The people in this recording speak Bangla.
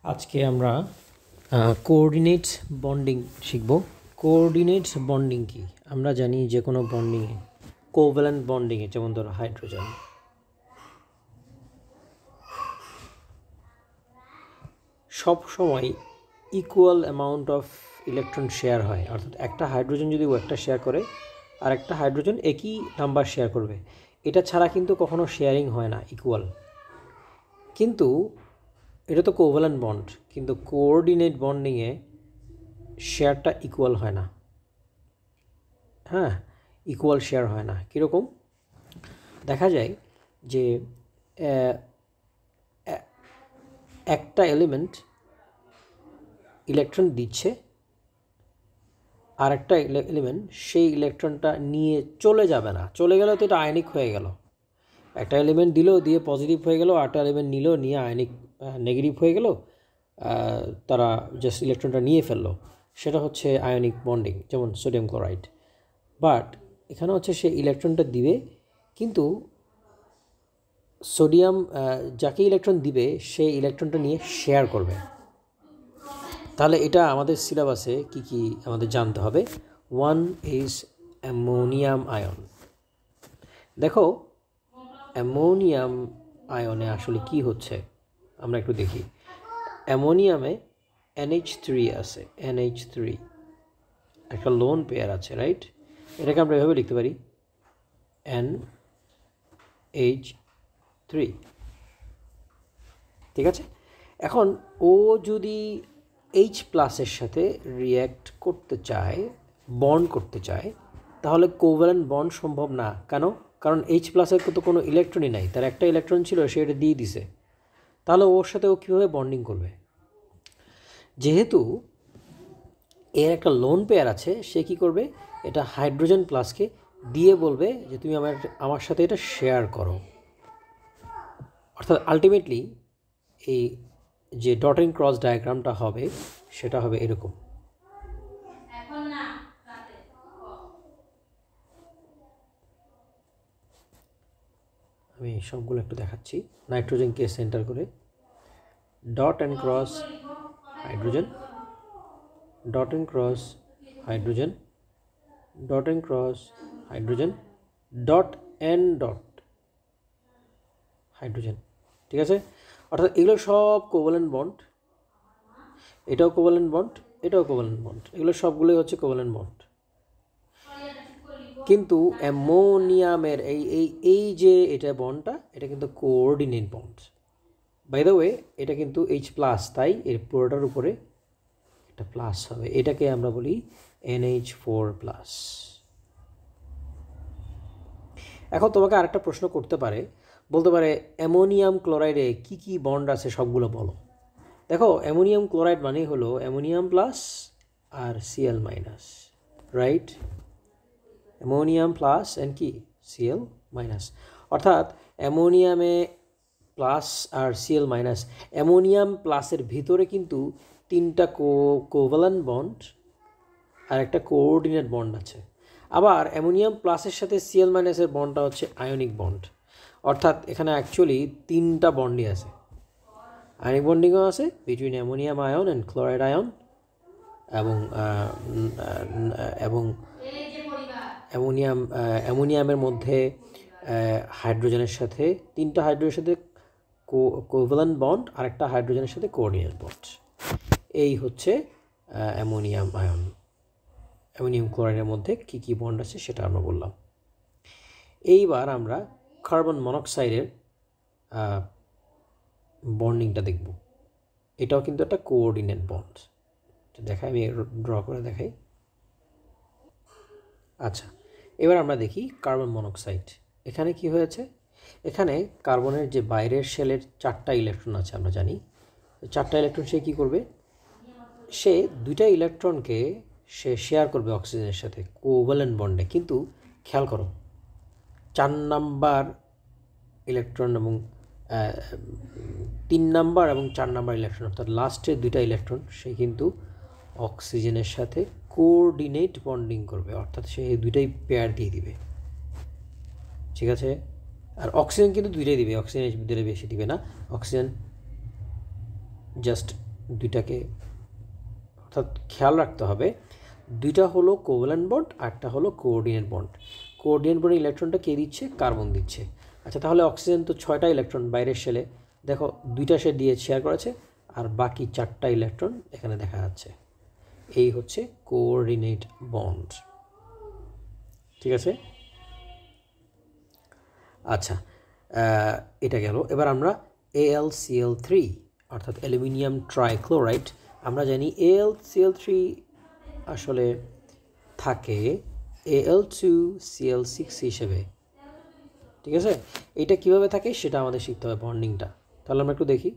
আজকে আমরা কোঅর্ডিনেট বন্ডিং শিখব। কোঅর্ডিনেট বন্ডিং কি? আমরা জানি যে কোনো বন্ডিংয়ে কোভ্যালেন্ট বন্ডিংয়ে, যেমন ধরো হাইড্রোজেন, সব সময় equal amount of electron share হয়। অর্থাৎ একটা হাইড্রোজেন যদি ও একটা শেয়ার করে আর একটা হাইড্রোজেন একই নাম্বার শেয়ার করবে, এটা ছাড়া কিন্তু কখনো শেয়ারিং হয় না ইকুয়াল। কিন্তু এটা তো কোভ্যালেন্ট বন্ড, কিন্তু কোঅর্ডিনেট বন্ডিংয়ে শেয়ারটা ইকুয়াল হয় না। হ্যাঁ, ইকুয়াল শেয়ার হয় না। কীরকম? দেখা যায় যে একটা এলিমেন্ট ইলেকট্রন দিচ্ছে, আর একটা এলিমেন্ট সেই ইলেকট্রনটা নিয়ে চলে যাবে না। চলে গেলে তো এটা আয়নিক হয়ে গেল। একটা এলিমেন্ট দিল, দিয়ে পজিটিভ হয়ে গেল, আরেকটা এলিমেন্ট নিল, নিয়ে আয়নিক নেগেটিভ হয়ে গেল, তারা জাস্ট ইলেকট্রনটা নিয়ে ফেললো। সেটা হচ্ছে আয়নিক বন্ডিং, যেমন সোডিয়াম ক্লোরাইড। বাট এখানে হচ্ছে সে ইলেকট্রনটা দিবে, কিন্তু সোডিয়াম যাকে ইলেকট্রন দিবে সেই ইলেকট্রনটা নিয়ে শেয়ার করবে। তাহলে এটা আমাদের সিলেবাসে কি কি আমাদের জানতে হবে। One is ammonium ion. দেখো অ্যামোনিয়াম আয়নে আসলে কি হচ্ছে আমরা একটু দেখি। অ্যামোনিয়ামে NH3 আছে, NH3 একটা লোন পেয়ার আছে, রাইট? এটাকে আমরা এভাবে লিখতে পারি NH3, ঠিক আছে? এখন ও যদি H+ সাথে রিয়্যাক্ট করতে চায়, বন্ড করতে চায়, তাহলে কোভ্যালেন্ট বন্ড সম্ভব না। কেন? কারণ H+-এর তো কোনো ইলেকট্রনই নাই, তার একটা ইলেকট্রন ছিল, সে এটা দিয়ে দিছে। তাহলে ওর সাথে ও কীভাবে বন্ডিং করবে? যেহেতু এর একটা লোন পেয়ার আছে, সে কী করবে? এটা হাইড্রোজেন প্লাসকে দিয়ে বলবে যে তুমি আমার সাথে এটা শেয়ার করো। অর্থাৎ আলটিমেটলি এই যে ডটিং ক্রস ডায়াগ্রামটা হবে, সেটা হবে এরকম। আমি সবগুলো একটু দেখাচ্ছি। নাইট্রোজেনকে সেন্টার করে dot and cross hydrogen, dot and cross hydrogen, dot and cross hydrogen, dot and dot hydrogen, ঠিক আছে? অর্থাৎ এগুলো সব কোভ্যালেন্ট বন্ড। এটাও কোভ্যালেন্ট বন্ড, এটাও কোভ্যালেন্ট বন্ড, এগুলো সবগুলোই হচ্ছে কোভ্যালেন্ট বন্ড। কিন্তু অ্যামোনিয়ামের এই যে এটা বন্ডটা, এটা কিন্তু coordinate bond. By the way, এটা কিন্তু H+, তাই এর পুরোটার উপরে একটা প্লাস হবে। এটাকে আমরা বলি NH4+। এখন তোমাকে আরেকটা প্রশ্ন করতে পারে, বলতে পারে অ্যামোনিয়াম ক্লোরাইডে কি কি বন্ড আছে সবগুলো বলো। দেখো অ্যামোনিয়াম ক্লোরাইড মানেই হলো অ্যামোনিয়াম প্লাস আর Cl-, right? Ammonium plus and কি Cl-। অর্থাৎ অ্যামোনিয়ামে প্লাস আর Cl-। অ্যামোনিয়াম প্লাসের ভিতরে কিন্তু তিনটা কোভ্যালেন্ট বন্ড আর একটা কোঅর্ডিনেট বন্ড আছে। আবার অ্যামোনিয়াম প্লাসের সাথে Cl- এর বন্ডটা হচ্ছে আয়নিক বন্ড। অর্থাৎ এখানে অ্যাকচুয়ালি তিনটা বন্ডই আছে। আয়নিক বন্ডিংও আছে between ammonium ion and chloride ion, এবং অ্যামোনিয়ামের মধ্যে হাইড্রোজেনের সাথে, তিনটা হাইড্রোজেনের সাথে কোভ্যালেন্ট বন্ড, আর একটা হাইড্রোজেনের সাথে কোঅর্ডিনেট বন্ড। এই হচ্ছে অ্যামোনিয়াম আয়ন। অ্যামোনিয়াম ক্লোরাইডের মধ্যে কী কী বন্ড আছে সেটা আমরা বললাম। এইবার আমরা কার্বন মনোক্সাইডের বন্ডিংটা দেখব। এটাও কিন্তু একটা কোঅর্ডিনেট বন্ড। দেখাই, আমি ড্র করে দেখাই। আচ্ছা, এবার আমরা দেখি কার্বন মনোক্সাইড। এখানে কি হয়েছে? এখানে কার্বনের যে বাইরের শেলের 4টা ইলেকট্রন আছে, আমরা জানি 4টা ইলেকট্রন সে কী করবে? সে 2টা ইলেকট্রনকে সে শেয়ার করবে অক্সিজেনের সাথে কোভ্যালেন্ট বন্ডে। কিন্তু খেয়াল করো, 4 নাম্বার ইলেকট্রন এবং 3 নাম্বার এবং 4 নাম্বার ইলেকট্রন, অর্থাৎ লাস্টের 2টা ইলেকট্রন সে কিন্তু অক্সিজেনের সাথে কোঅর্ডিনেট বন্ডিং করবে, অর্থাৎ সে এই 2টাই পেয়ার দিয়ে দিবে, ঠিক আছে? আর অক্সিজেন কিন্তু 2টাই দিবে, অক্সিজেন 2টা বেশি দিবে না। অক্সিজেন জাস্ট দুইটাকে, অর্থাৎ খেয়াল রাখতে হবে দুইটা হলো কোভ্যালেন্ট বন্ড, আরটা হলো কোঅর্ডিনেট বন্ড। কোঅর্ডিনেট বন্ডের ইলেকট্রনটা কে দিচ্ছে? কার্বন দিচ্ছে। আচ্ছা, তাহলে অক্সিজেন তো 6টা ইলেকট্রন বাইরের শেলে, দেখো 2টা সে দিয়ে শেয়ার করেছে, আর বাকি 4টা ইলেকট্রন এখানে দেখা যাচ্ছে। এই হচ্ছে কোঅর্ডিনেট বন্ড। ঠিক আছে? আচ্ছা, এটা গেল। এবার আমরা AlCl3 অর্থাৎ অ্যালুমিনিয়াম ট্রাইক্লোরাইড, আমরা জানি AlCl3 আসলে থাকে Al2Cl6 হিসেবে। ঠিক আছে, এটা কিভাবে থাকে সেটা আমাদের শিখতে হবে, বন্ডিংটা। তাহলে আমরা একটু দেখি।